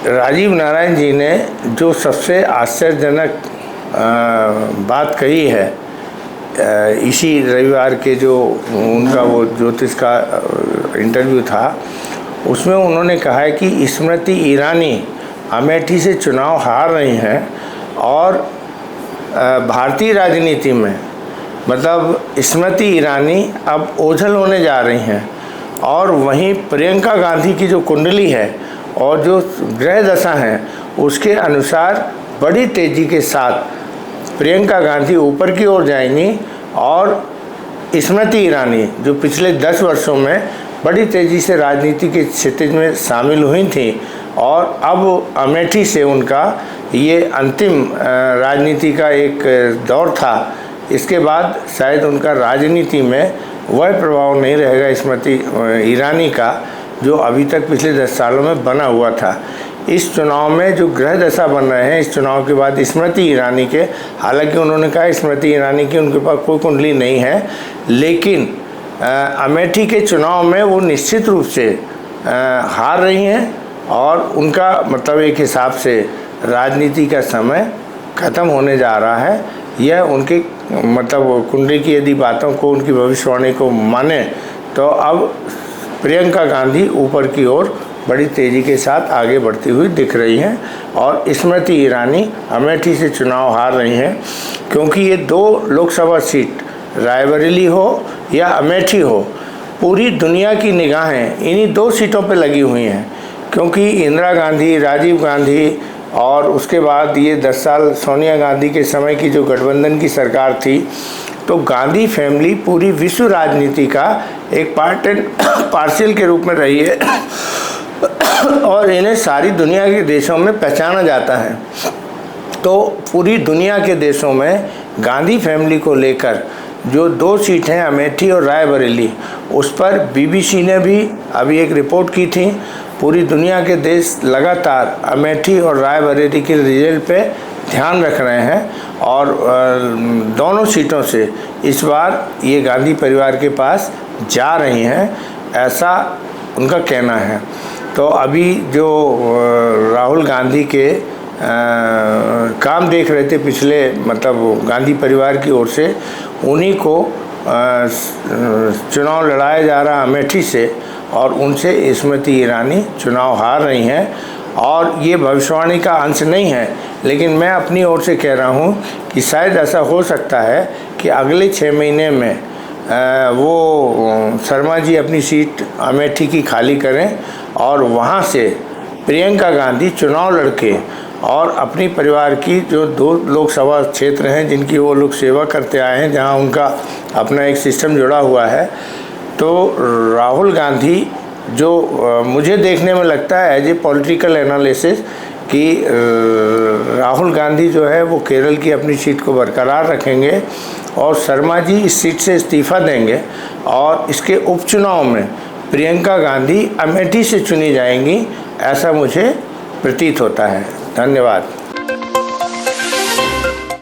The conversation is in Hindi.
राजीव नारायण जी ने जो सबसे आश्चर्यजनक बात कही है इसी रविवार के जो उनका वो ज्योतिष का इंटरव्यू था, उसमें उन्होंने कहा है कि स्मृति ईरानी अमेठी से चुनाव हार रही हैं और भारतीय राजनीति में मतलब स्मृति ईरानी अब ओझल होने जा रही हैं। और वहीं प्रियंका गांधी की जो कुंडली है और जो ग्रह दशा है उसके अनुसार बड़ी तेज़ी के साथ प्रियंका गांधी ऊपर की ओर जाएंगी और स्मृति ईरानी जो पिछले 10 वर्षों में बड़ी तेज़ी से राजनीति के क्षितिज में शामिल हुई थी और अब अमेठी से उनका ये अंतिम राजनीति का एक दौर था। इसके बाद शायद उनका राजनीति में वह प्रभाव नहीं रहेगा स्मृति ईरानी का जो अभी तक पिछले 10 सालों में बना हुआ था। इस चुनाव में जो ग्रह दशा बन रहे हैं इस चुनाव के बाद स्मृति ईरानी के, हालांकि उन्होंने कहा स्मृति ईरानी की उनके पास कोई कुंडली नहीं है, लेकिन अमेठी के चुनाव में वो निश्चित रूप से हार रही हैं और उनका मतलब एक हिसाब से राजनीति का समय ख़त्म होने जा रहा है। यह उनके मतलब कुंडली की यदि बातों को, उनकी भविष्यवाणी को माने तो अब प्रियंका गांधी ऊपर की ओर बड़ी तेज़ी के साथ आगे बढ़ती हुई दिख रही हैं और स्मृति ईरानी अमेठी से चुनाव हार रही हैं, क्योंकि ये 2 लोकसभा सीट रायबरेली हो या अमेठी हो, पूरी दुनिया की निगाहें इन्हीं 2 सीटों पर लगी हुई हैं। क्योंकि इंदिरा गांधी, राजीव गांधी और उसके बाद ये 10 साल सोनिया गांधी के समय की जो गठबंधन की सरकार थी, तो गांधी फैमिली पूरी विश्व राजनीति का एक पार्ट एंड पार्शियल के रूप में रही है और इन्हें सारी दुनिया के देशों में पहचाना जाता है। तो पूरी दुनिया के देशों में गांधी फैमिली को लेकर जो 2 सीट हैं अमेठी और रायबरेली, उस पर बीबीसी ने भी अभी एक रिपोर्ट की थी। पूरी दुनिया के देश लगातार अमेठी और रायबरेली के रिजल्ट पे ध्यान रख रहे हैं और दोनों सीटों से इस बार ये गांधी परिवार के पास जा रही हैं, ऐसा उनका कहना है। तो अभी जो राहुल गांधी के काम देख रहे थे पिछले मतलब गांधी परिवार की ओर से, उन्हीं को चुनाव लड़ाया जा रहा अमेठी से और उनसे स्मृति ईरानी चुनाव हार रही हैं। और ये भविष्यवाणी का अंश नहीं है, लेकिन मैं अपनी ओर से कह रहा हूँ कि शायद ऐसा हो सकता है कि अगले 6 महीने में वो शर्मा जी अपनी सीट अमेठी की खाली करें और वहाँ से प्रियंका गांधी चुनाव लड़के और अपनी परिवार की जो 2 लोकसभा क्षेत्र हैं जिनकी वो लोग सेवा करते आए हैं, जहाँ उनका अपना एक सिस्टम जुड़ा हुआ है, तो राहुल गांधी जो मुझे देखने में लगता है एज ए पॉलिटिकल एनालिसिस कि राहुल गांधी जो है वो केरल की अपनी सीट को बरकरार रखेंगे और शर्मा जी इस सीट से इस्तीफ़ा देंगे और इसके उपचुनाव में प्रियंका गांधी अमेठी से चुनी जाएंगी, ऐसा मुझे प्रतीत होता है। धन्यवाद।